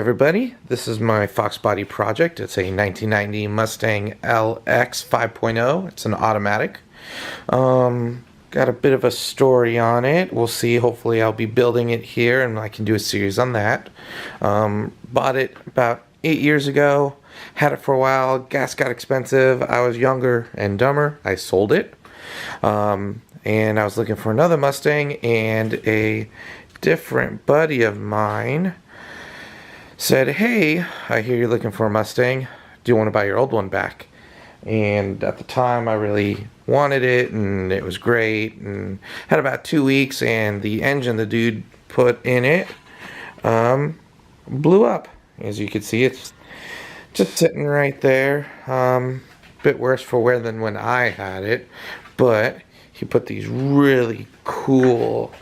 everybody, this is my Fox Body project. It's a 1990 Mustang LX 5.0. It's an automatic. Got a bit of a story on it. We'll see. Hopefully I'll be building it here and I can do a series on that. Bought it about 8 years ago. Had it for a while. Gas got expensive. I was younger and dumber. I sold it. And I was looking for another Mustang, and a different buddy of mine said, "Hey, I hear you're looking for a Mustang. Do you want to buy your old one back?" And at the time I really wanted it, and it was great, and had about 2 weeks, and the engine the dude put in it blew up. As you can see, it's just sitting right there. Bit worse for wear than when I had it, but he put these really cool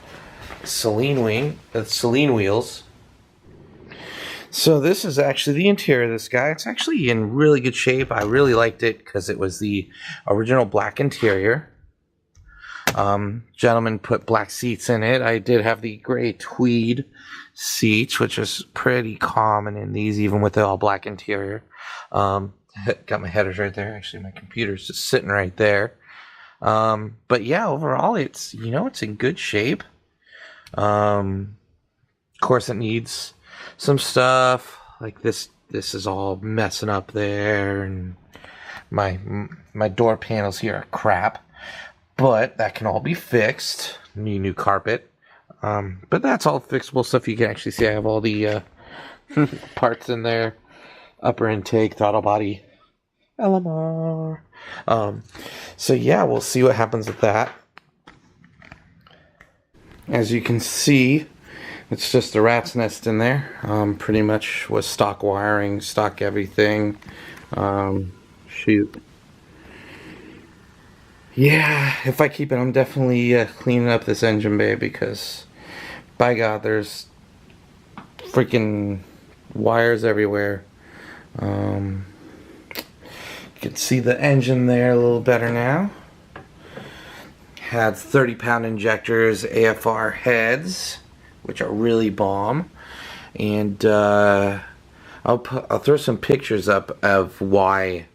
Celine wheels. So this is actually the interior of this guy. It's actually in really good shape. I really liked it because it was the original black interior. Gentleman put black seats in it. I did have the gray tweed seats, which is pretty common in these, even with the all black interior. Got my headers right there. Actually, my computer's just sitting right there. But yeah, overall, it's in good shape. Of course, it needs some stuff like this. This is all messing up there, and my door panels here are crap, but that can all be fixed. New carpet, but that's all fixable stuff. You can actually see I have all the parts in there. Upper intake, throttle body, LMR. So yeah, we'll see what happens with that. As you can see, it's just a rat's nest in there. Pretty much was stock wiring, stock everything. Shoot. Yeah, if I keep it, I'm definitely cleaning up this engine bay, because by God, there's freaking wires everywhere. You can see the engine there a little better now. Had 30-pound injectors, AFR heads, which are really bomb. And I'll throw some pictures up of why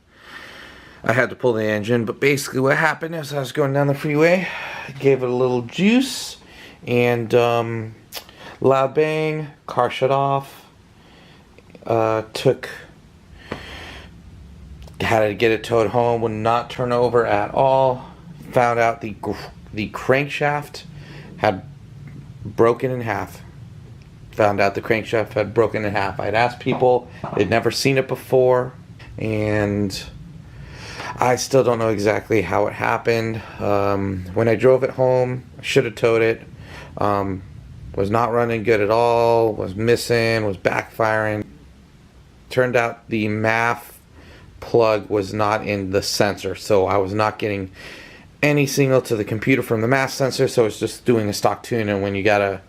I had to pull the engine. But basically what happened is I was going down the freeway, gave it a little juice, and loud bang, car shut off. Had to get it towed home, would not turn over at all. Found out the crankshaft had broken in half. Found out the crankshaft had broken in half. I'd asked people, they'd never seen it before, and I still don't know exactly how it happened. When I drove it home, I should have towed it. Was not running good at all, was missing, was backfiring. Turned out the MAF plug was not in the sensor, so I was not getting any signal to the computer from the MAF sensor, so it's just doing a stock tune. And when you got a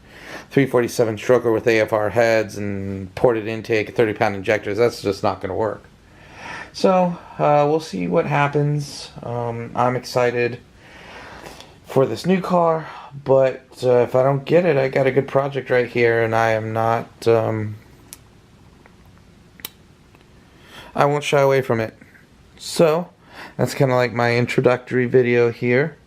347 stroker with AFR heads and ported intake, 30-pound injectors, that's just not going to work. So we'll see what happens. I'm excited for this new car, but if I don't get it, I got a good project right here, and I am not I won't shy away from it. So that's kind of like my introductory video here.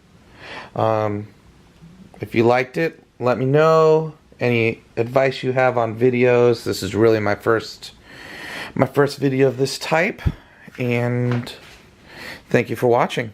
If you liked it, let me know. Any advice you have on videos. This is really my first video of this type, and thank you for watching.